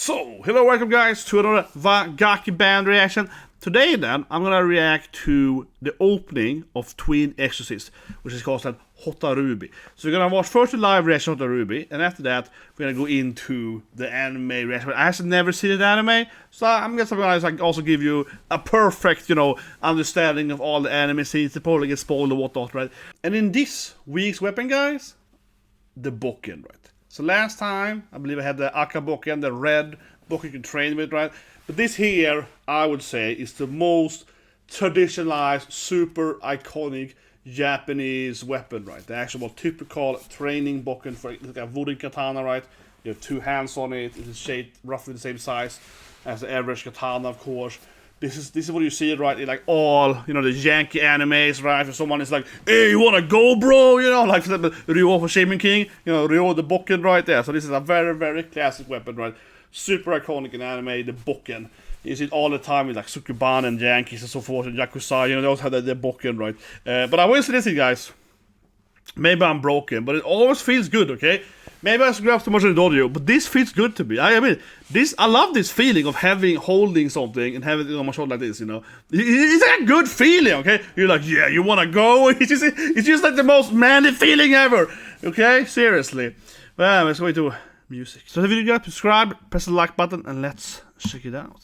So, hello, welcome guys to another Wagakki Band reaction. Today then, I'm gonna react to the opening of Twin Exorcist, which is called Hotarubi. So we're gonna watch first the live reaction of Hotarubi, and after that, we're gonna go into the anime reaction. I have never seen the anime, so I'm gonna like also give you a perfect, understanding of all the anime scenes, the probably get spoiled or whatnot, right? And in this week's weapon, guys, the Bokken, right? So last time, I believe I had the Aka Bokken, the red Bokken you can train with, right? But this here, I would say, is the most traditionalized, super iconic Japanese weapon, right? The actual typical training Bokken for like a wooden katana, right? You have two hands on it. It's shaped roughly the same size as the average katana, of course. This is what you see, right? In like all, the yankee animes, right? Where someone is like, hey, you wanna go, bro? Like for example, Ryo for Shaman King, Ryo the Bokken right there. So this is a very, very classic weapon, right? Super iconic in anime, the Bokken. You see it all the time with like Sukuban and Yankees and so forth, and Yakuza, they also have the Bokken, right? But I will say this, guys. Maybe I'm broken, but it always feels good, okay? Maybe I grab too much in the audio, but this feels good to me. I mean, I love this feeling of holding something and having it on my shoulder like this, It's like a good feeling, okay? You're like, yeah, you wanna go? It's just like the most manly feeling ever, okay? Seriously. Well, let's go into music. So if you guys subscribe, press the like button, and let's check it out.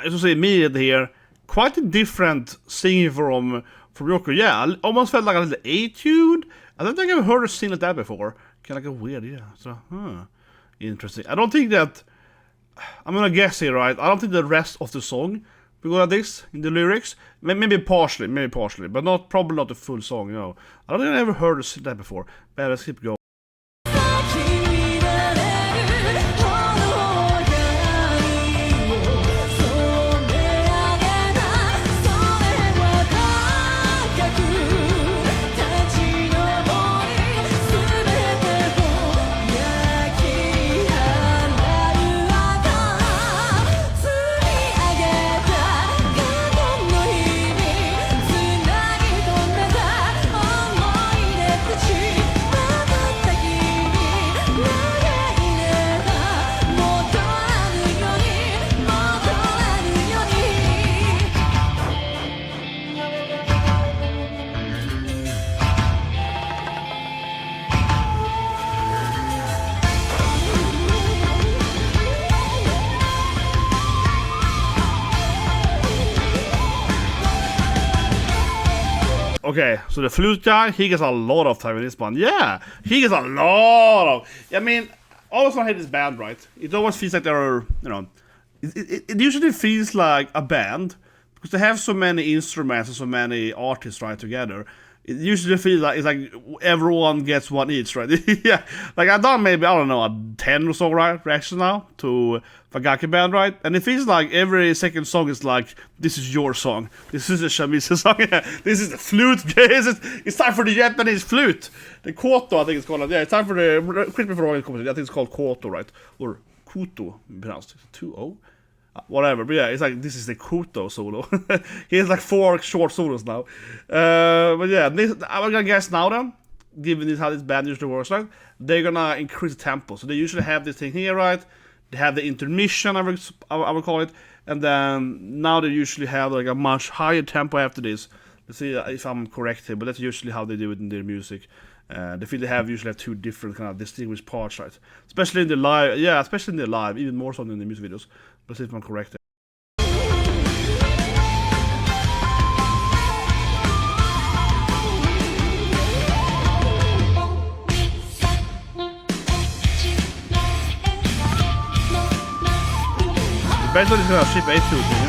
I should say immediately here, quite a different singing from Yoko. Yeah, I almost felt like a little etude. I don't think I've heard her sing like that before. Kind of like a weird, yeah. So, interesting. I don't think that, I'm gonna guess here, right? I don't think the rest of the song will go like this in the lyrics. Maybe partially, but probably not the full song, I don't think I've ever heard her sing that before. But let's keep going. Okay, so the flute guy, he gets a lot of time in this band. Yeah, he gets a lot of... I mean, always when I hate this band, right? It always feels like they're, It usually feels like a band, because they have so many instruments and so many artists, right, together. It usually feels like it's like everyone gets one each, right? Yeah, like I've done maybe, I don't know, a 10 or so, right, reaction now to Wagakki Band, right? And it feels like every second song is like, this is your song. This is the Shamise song. This is the flute. It's time for the Japanese flute. The koto, I think it's called. Yeah, it's time for the, quit me for wrong, I think it's called koto, right? Or kuto, pronounced 2-0. Whatever, but yeah, it's like this is the Kuto solo. He has like 4 short solos now. But yeah, I'm gonna guess now then, given this how this band usually works, right? They're gonna increase the tempo. So they usually have this thing here, right? They have the intermission, I would call it, and then now they usually have like a much higher tempo after this. Let's see if I'm correct here, but that's usually how they do it in their music. They feel they usually have 2 different kind of distinguished parts, right? Especially in the live, yeah, especially in the live, even more so than in the music videos. Let's see if I'm correct. Basically, it's gonna ship 8 shooting.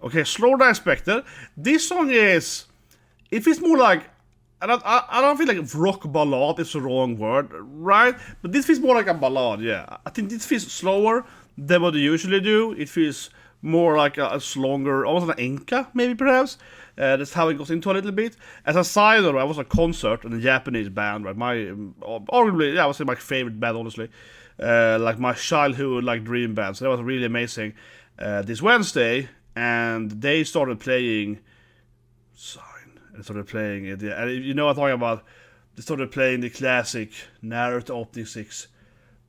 Okay, slower than expected. This song is... It feels more like... I don't feel like rock ballad is the wrong word, right? But this feels more like a ballad, yeah. I think this feels slower than what they usually do. It feels more like a longer, almost an enka, maybe perhaps. That's how it goes into a little bit. As a side note, I was at a concert in a Japanese band, right? Arguably, I would say my favorite band, honestly. Like my childhood, like dream band. So that was really amazing. This Wednesday, and they started playing Sign. They started playing it. Yeah. And you know what I'm talking about? They started playing the classic Naruto Opening 6.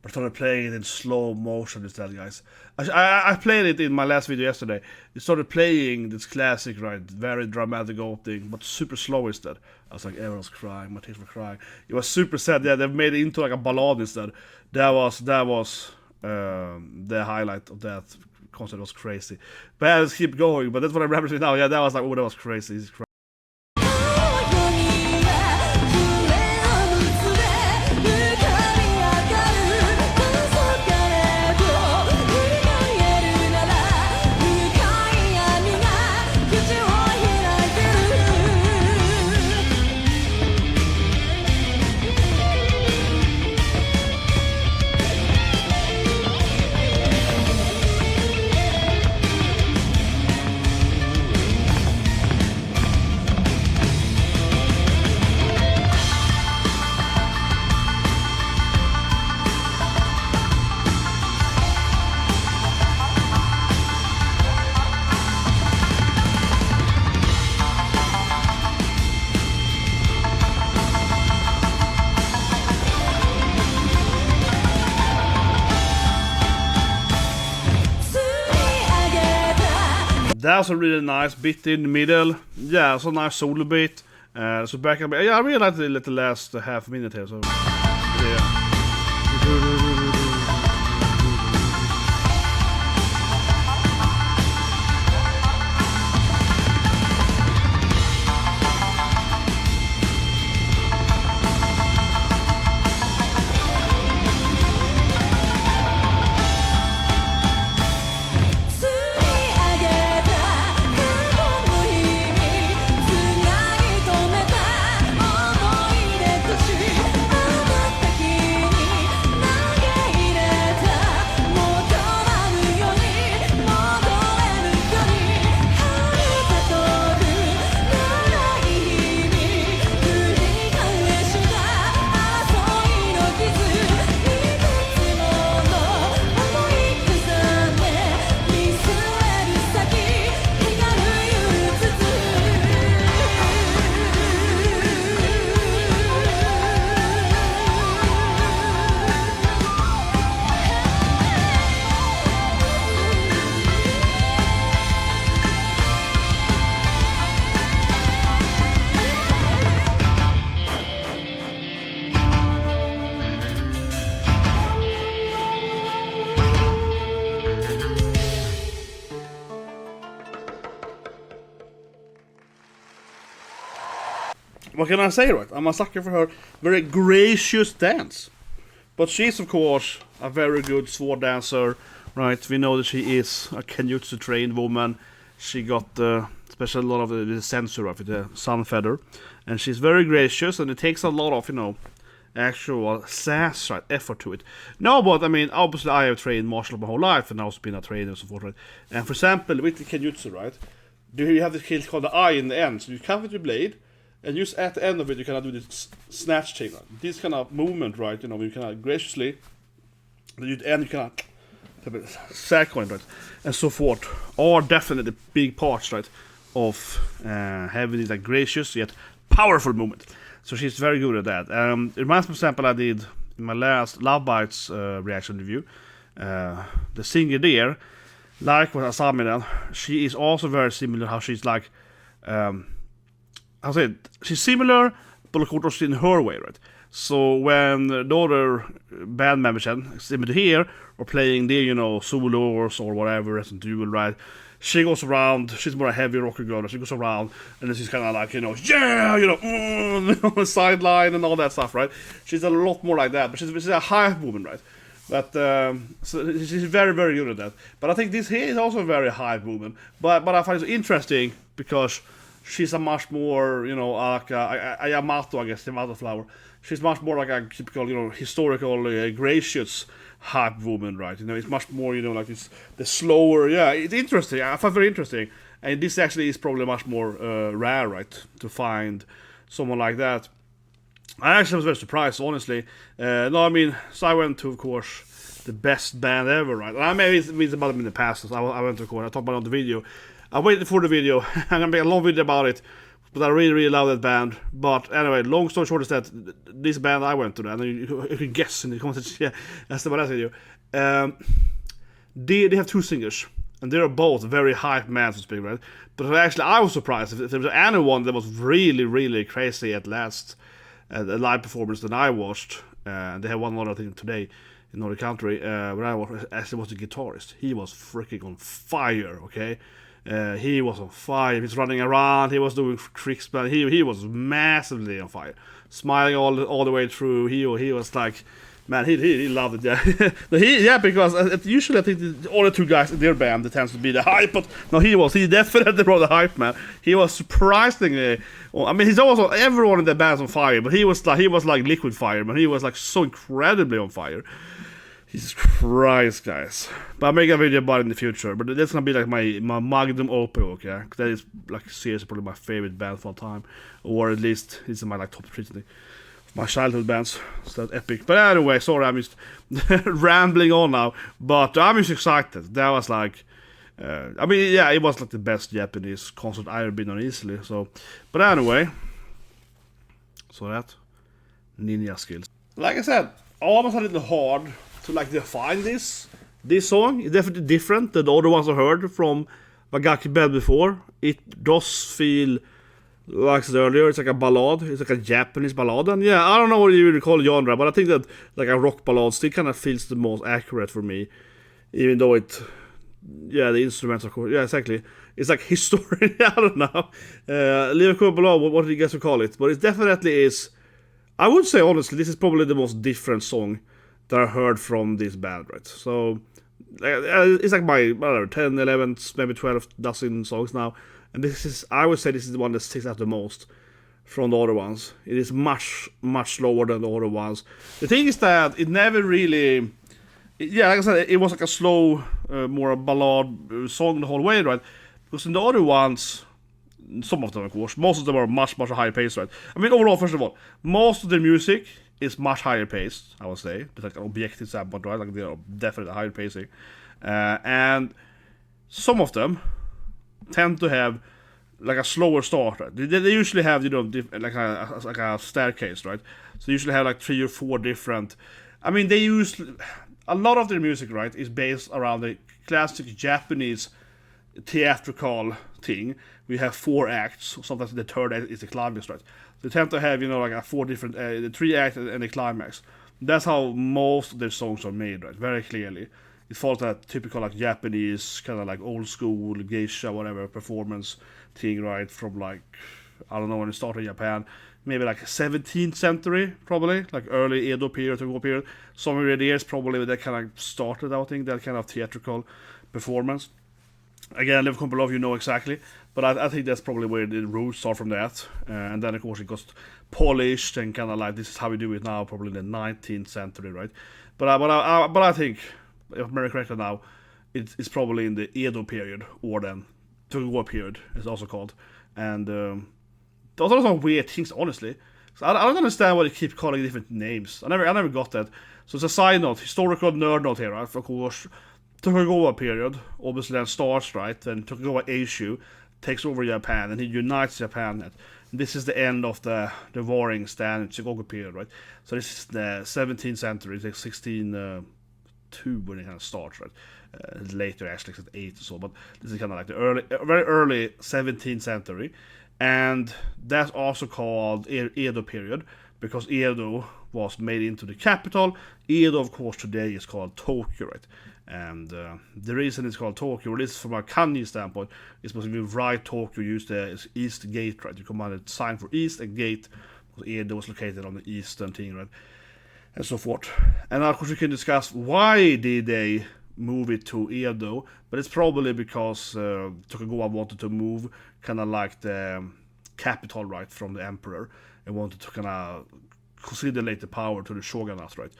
But started playing it in slow motion instead, guys. I played it in my last video yesterday. They started playing this classic, right? Very dramatic opening, but super slow instead. I was like, everyone's crying, my tears were crying. It was super sad. Yeah, they made it into like a ballad instead. That was the highlight of that concert. Was crazy. But yeah, let's keep going. But that's what I remember now. Yeah, that was like, oh, that was crazy. He's crazy. That was a really nice bit in the middle. Yeah, it's a nice solo bit. So back up. Yeah, I really liked the last half minute here. So yeah. What can I say, right? I'm a sucker for her very gracious dance. But she's, of course, a very good sword dancer, right? We know that she is a kajitsu trained woman. She got especially a lot of the sensor of it, the sun feather. And she's very gracious, and it takes a lot of, actual sass, right, effort to it. No, but I mean, obviously I have trained martial art my whole life, and I've also been a trainer and so forth, right? And for example, with the kajitsu, right, you have this skill called the eye in the end. So you come with your blade, and just at the end of it, you kind of do this snatch chain, right? This kind of movement, right? You kind of graciously, then you kind of sackcoin, right, and so forth, are definitely big parts, right, of having this like gracious yet powerful movement. So she's very good at that. It reminds me, for example, I did in my last Love Bites reaction review, the singer there, like what Asami then, she is also very similar. How she's like, she's similar, but of course in her way, right? So when the other band members, similar to here, are playing their, solos or whatever as a dual, right? She goes around, she's more a heavy rocker girl, she goes around, and then she's kind of like, on the sideline and all that stuff, right? She's a lot more like that, but she's a hype woman, right? But, so she's very, very good at that. But I think this here is also a very hype woman. But I find it interesting, because she's a much more, like a Yamato, I guess, the Yamato flower. She's much more like a typical, historical, gracious hype woman, right? It's much more, like it's the slower. Yeah, it's interesting. I find it very interesting, and this actually is probably much more rare, right, to find someone like that. I actually was very surprised, honestly. So I went to, of course, the best band ever, right? And I made it about them in the past. So I went to, of course, I talked about it on the video. I waited for the video. I'm gonna make a long video about it. But I really, really love that band. But anyway, long story short is that this band I went to, and you can guess in the comments, yeah, that's the last video. They have two singers, and they're both very hype men, so to speak, right? But actually, I was surprised if there was anyone that was really, really crazy at last the live performance that I watched. They had one other thing today in another country. When I watched, actually was the guitarist. He was freaking on fire, okay? He was on fire. He was running around. He was doing tricks, but he was massively on fire, smiling all the way through. He was like, man, he loved it. Yeah, because usually I think the other two guys in their band that tends to be the hype, but no, he definitely brought the hype, man. He was surprisingly. I mean, he's also everyone in the band's on fire, but he was like liquid fire, man. He was like so incredibly on fire. Jesus Christ, guys. But I'll make a video about it in the future. But that's gonna be like my magnum opus, okay? That is like seriously probably my favorite band of all time. Or at least it's in my like top 3 my childhood bands. So that's epic. But anyway, sorry, I'm just rambling on now. But I'm just excited. That was like it was like the best Japanese concert I've ever been on easily. So but anyway. So that ninja skills. Like I said, almost a little hard to like define this song. It's definitely different than the other ones I heard from Wagakki Band before. It does feel, like I said earlier, it's like a ballad. It's like a Japanese ballad. And yeah, I don't know what you would call genre, but I think that like a rock ballad still kind of feels the most accurate for me. Even though the instruments, of course, yeah, exactly. It's like history, I don't know. Leave a comment below what do you guys would call it. But it definitely is, I would say honestly, this is probably the most different song that I heard from this band, right? So it's like my 10, 11, maybe 12 dozen songs now, and I would say this is the one that sticks out the most from the other ones. It is much, much slower than the other ones. The thing is that it never really, like I said, it was like a slow, more a ballad song the whole way, right? Because in the other ones, some of them, of course, most of them are much, much higher paced, right? I mean, overall, first of all, most of the music is much higher paced, I would say. It's like an objective standpoint, right? Like they are definitely higher pacing. And some of them tend to have like a slower start, right? They usually have, like a staircase, right? So they usually have like 3 or 4 different. I mean, they use a lot of their music, right, is based around the classic Japanese theatrical thing. We have 4 acts. Sometimes the third act is the climax, right? They tend to have, like a 4 different, the 3 acts and the climax. That's how most of their songs are made, right? Very clearly. It follows that typical like Japanese, kind of like old school, geisha, whatever, performance thing, right? From like, I don't know when it started in Japan. Maybe like 17th century, probably. Like early Edo period, Tokugawa period. Somewhere there is probably that kind of started, I think, that kind of theatrical performance. Again, leave a comment below if you know exactly, but I think that's probably where the roots are from that, and then of course it got polished and kind of like this is how we do it now, probably in the 19th century, right? But I think, if I'm very correct now, it's probably in the Edo period, or then Tokugawa period, it's also called, and those are some weird things, honestly. So I don't understand why they keep calling different names. I never got that. So it's a side note, historical nerd note here, right? Of course. Tokugawa period, obviously then starts, right? Then Tokugawa Eishu, takes over Japan, and he unites Japan. This is the end of the warring stand Shogoku period, right? So this is the 17th century, it's like 1602 when it kind of starts, right? Later, actually, it's 8 or so, but this is kind of like the very early 17th century, and that's also called Edo period, because Edo was made into the capital. Edo, of course, today is called Tokyo, right? And the reason it's called Tokyo, at least from a kanji standpoint, is supposed to be right. Tokyo used the east gate, right? You commanded sign for east and gate, because Edo was located on the eastern thing, right? And so forth. And of course, we can discuss why did they move it to Edo, but it's probably because Tokugawa wanted to move kind of like the capital, right, from the emperor, and wanted to kind of consolidate the power to the shogunate, right?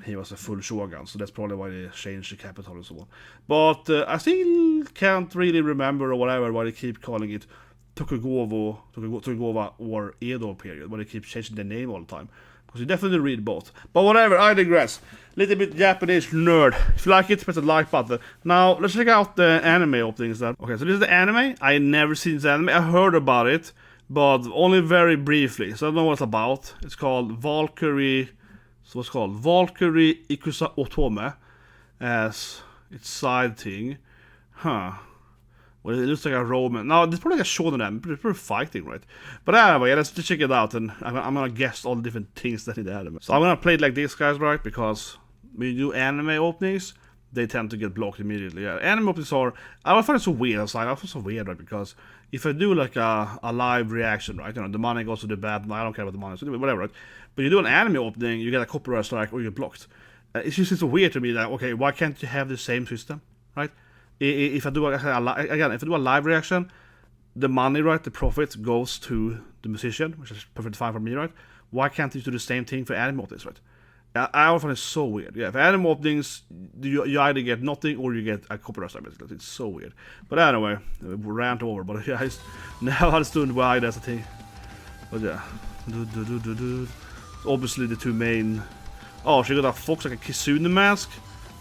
He was a full shogun, so that's probably why they changed the capital and so on. But I still can't really remember or whatever why they keep calling it Tokugawa or Edo period, why they keep changing the name all the time. Because you definitely read both. But whatever, I digress. Little bit Japanese nerd. If you like it, press the like button. Now, let's check out the anime openings then. Okay, so this is the anime. I never seen this anime. I heard about it, but only very briefly. So I don't know what it's about. It's called Valkyrie. So it's called Valkyrie Ikusa Otome, as its side thing. Huh. Well, it looks like a Roman. No, it's probably like a shonen anime. It's pretty fighting, right? But anyway, let's check it out, and I'm gonna guess all the different things that in the anime. So I'm gonna play it like this, guys, right? Because when you do anime openings, they tend to get blocked immediately. Yeah, anime openings are... I find it so weird. I find it so weird, right? Because if I do like a live reaction, right? You know, the money goes to the bad. I don't care about the money, so whatever, right? But you do an anime opening, you get a copyright strike or you get blocked. It's just so weird to me that, okay, why can't you have the same system, right? If I do if I do a live reaction, the money, right, the profit goes to the musician, which is perfectly fine for me, right? Why can't you do the same thing for anime openings, right? I find it so weird. Yeah, for anime openings, you either get nothing or you get a copyright strike, basically. It's so weird. But anyway, we rant over. But yeah, now I understood why that's a thing. But yeah, obviously the two main... Oh, she got a fox, like a kitsune mask.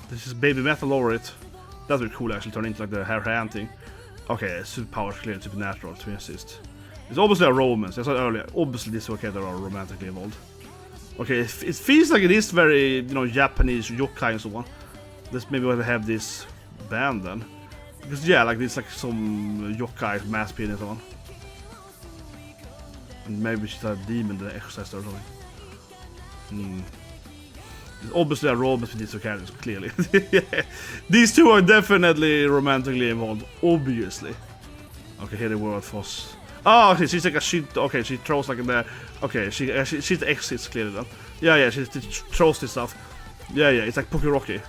This is BABYMETAL over it. That's really cool, actually, turn into like the hand thing. Okay, superpowers clear, supernatural, to assist. It's obviously a romance, as I said earlier. Obviously these two characters are romantically involved. Okay, it feels like it is very, you know, Japanese yokai and so on. That's maybe why they have this band then. Because yeah, like this, like some yokai mask pin and so on. And maybe she's a demon, the exorcist or something. It's obviously a romance with these two characters, clearly. Yeah. These two are definitely romantically involved, obviously. Okay, here the word Foss. Oh, okay, she's like a shit. Okay, she throws like in there. Okay, she exits clearly then. Yeah, she throws this stuff. Yeah, it's like Pokerocky.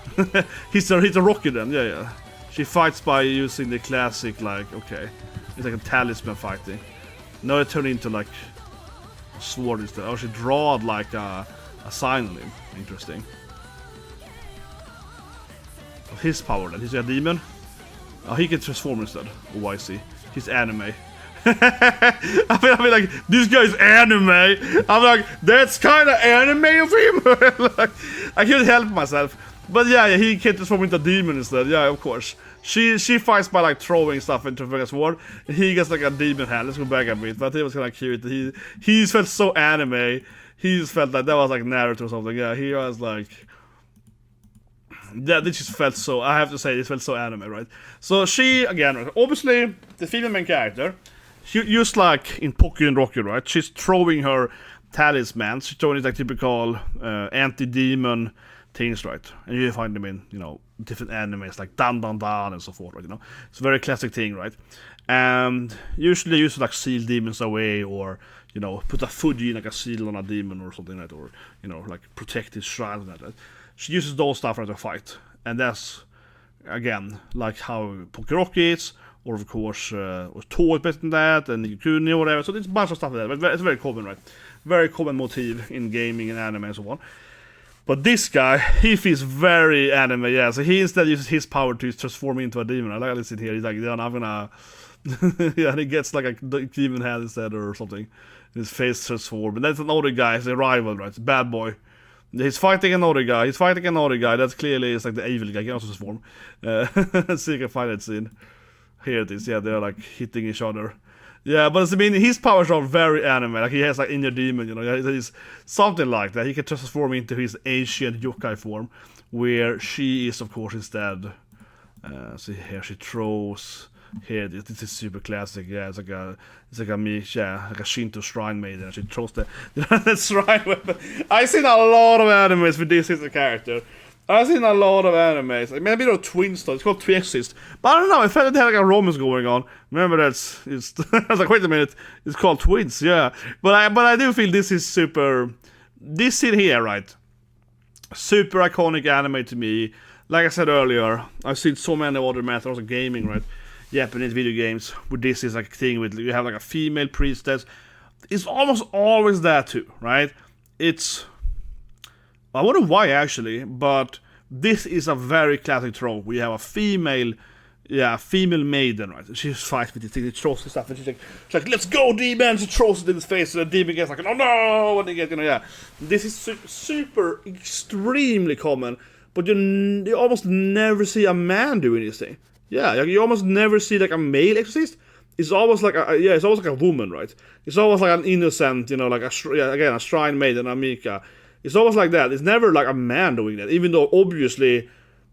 he's a Rocky then. Yeah. She fights by using the classic, like, okay, it's like a talisman fighting. Now it turned into like a sword instead. Oh, she drawed like a sign on him. Interesting. His power then. He's a demon. Oh, he can transform instead. Oh, I see. He's anime. I mean, like, this guy's anime. I'm like, that's kind of anime of him. Like, I couldn't help myself. But yeah, he can transform into a demon instead. Yeah, of course. She fights by like throwing stuff into the sword. He gets like a demon hand. Let's go back a bit. But it was kind of cute. He felt so anime. He just felt like that was like Naruto or something. Yeah, he was like... Yeah, this just felt so... I have to say, this felt so anime, right? So she, again, obviously, the female main character, just like in Pocky and Rocky, right? She's throwing her talismans. She's throwing it like typical anti-demon things, right? And you find them in, you know, different animes like Dan Dan Dan and so forth, right? You know, it's a very classic thing, right? And usually they used to like seal demons away, or you know, put a Fuji like a seal on a demon or something like that, or you know, like protect his shrine and that. She uses those stuff to fight, and that's again like how Pokerocky is, or of course was Toad better than that, and Nikuni or whatever. So there's a bunch of stuff like that, but it's very common, right? Very common motif in gaming and anime and so on. But this guy, he feels very anime, yeah. So he instead uses his power to transform into a demon. I like to listen here. He's like, yeah, I'm gonna, yeah. And he gets like a demon head instead or something. His face transforms. And that's another guy. It's a rival, right? It's a bad boy. He's fighting another guy. That's clearly it's like the evil guy. He can also transform. Let's see if I can find that scene. Here it is. Yeah, they're like hitting each other. Yeah, but I mean, his powers are very anime. Like he has like inner demon, you know. He's something like that. He can transform into his ancient yokai form, where she is, of course, instead. So here she throws. Here, this is super classic. Yeah, it's like a Shinto shrine maiden. She throws the shrine weapon. I've seen a lot of animes with this as a character. I've seen a lot of animes. Like, maybe they're twin stuff. It's called Twin Exist. But I don't know. I felt that they had like a romance going on. Remember I was like, wait a minute. It's called Twins. Yeah. But I do feel this is super. This scene here, right? Super iconic anime to me. Like I said earlier, I've seen so many other methods of gaming, right? Japanese video games. Where this is like a thing with you have like a female priestess. It's almost always that too, right? I wonder why actually, but this is a very classic trope. We have a female maiden, right? She fights with the thing, she throws the stuff, and she's like, let's go, demon! She throws it in his face, and the demon gets like, oh no! And they get, yeah. This is super, extremely common, but you almost never see a man doing this thing. Yeah, you almost never see like a male exorcist. It's always like it's always like a woman, right? It's always like an innocent, you know, like a shrine maiden, Amika. It's always like that. It's never like a man doing that, even though obviously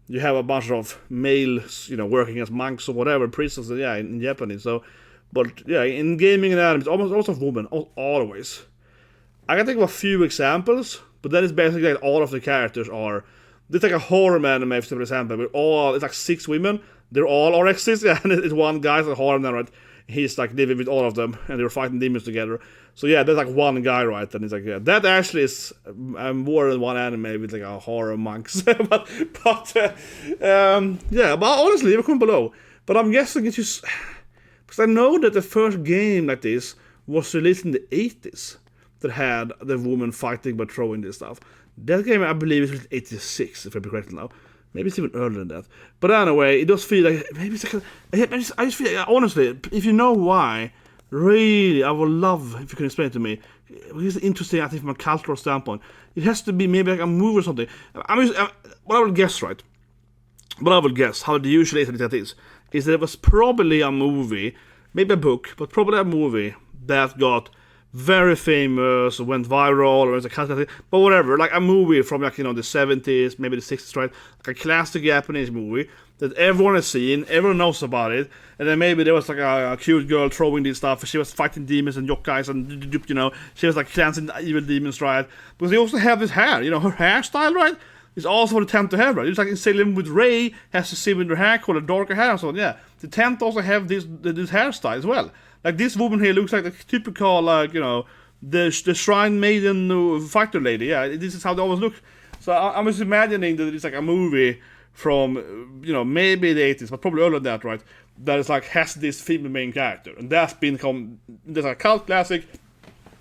you have a bunch of males, you know, working as monks or whatever, priests, in Japanese. So, but yeah, in gaming and anime, it's almost a woman, always. I can think of a few examples, but that is basically like all of the characters are. There's like a horror anime, for example, it's like 6 women. They're all RXs, yeah, and it's one guy's a horror man, right? He's like living with all of them, and they're fighting demons together. So yeah, there's like one guy, right? And he's like, yeah, that actually is more than one anime with like a horror monks. but honestly, leave a comment below. But I'm guessing it's just because I know that the first game like this was released in the 80s that had the woman fighting by throwing this stuff. That game, I believe, is released in 86, if I'm correct now. Maybe it's even earlier than that. But anyway, it does feel like maybe it's like I just feel like, honestly, if you know why, really, I would love if you can explain it to me. It's interesting, I think, from a cultural standpoint. It has to be maybe like a movie or something. What I would guess, right? What I would guess, how the usual is that there was probably a movie, maybe a book, but probably a movie that got very famous, went viral, or it's a kind of thing, but whatever, like a movie from like, you know, the 70s, maybe the 60s, right? Like a classic Japanese movie that everyone has seen, everyone knows about it, and then maybe there was like a cute girl throwing this stuff, she was fighting demons and yokais, and, you know, she was like cleansing evil demons, right? Because they also have this hair, you know, her hairstyle, right? Is also what they tend to have, right? It's like in Sailor Moon with Rey, has the similar hair color, darker hair and so on, yeah. They tend to also have this hairstyle as well. Like this woman here looks like the typical, like, you know, the shrine maiden fighter lady. Yeah, this is how they always look. So I'm just imagining that it's like a movie from, you know, maybe the 80s, but probably earlier than that, right? That is like has this female main character, and that's there's a cult classic,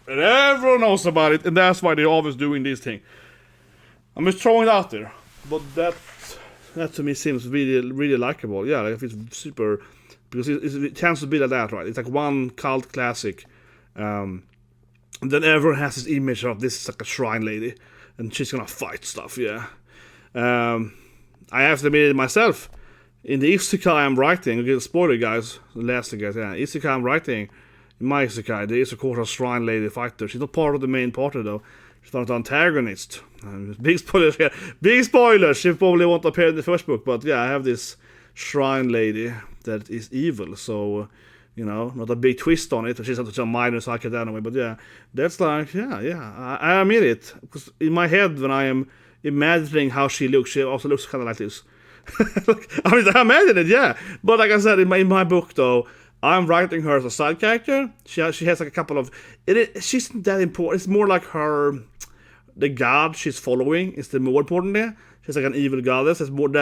and everyone knows about it, and that's why they're always doing this thing. I'm just throwing it out there, but that to me seems really, really likable. Yeah, like if it's super. Because it tends to be like that, right? It's like one cult classic. And then everyone has this image of this is like a shrine lady. And she's gonna fight stuff, yeah. I have to admit it myself. In the isekai I'm writing, I'll get a spoiler, guys. Last guys, yeah. Isekai I'm writing, in my isekai, there is of course a shrine lady fighter. She's not part of the main party though. She's not an antagonist. Big spoilers here. Big spoilers! She probably won't appear in the first book. But yeah, I have this shrine lady that is evil, so you know, not a big twist on it. She's not a minor psychic anyway, but yeah, that's like, I admit it, because in my head when I am imagining how she looks, she also looks kind of like this. I mean, I imagine it, yeah. But like I said, in my book though, I'm writing her as a side character. She has like a couple of. She's not that important. It's more like the god she's following is the more important there. She's like an evil goddess.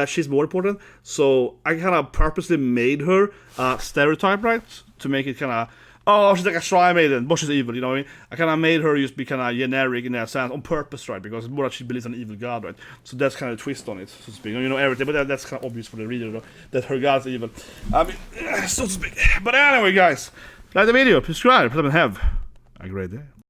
She's more important. So I kind of purposely made her a stereotype, right? To make it kind of, oh, she's like a shrine maiden, but she's evil, you know what I mean? I kind of made her just be kind of generic in that sense on purpose, right? Because it's more that she believes in an evil god, right? So that's kind of a twist on it, so to speak. You know, everything, but that's kind of obvious for the reader, though, that her god's evil. I mean, so to speak. But anyway, guys, like the video, subscribe, and have a great day.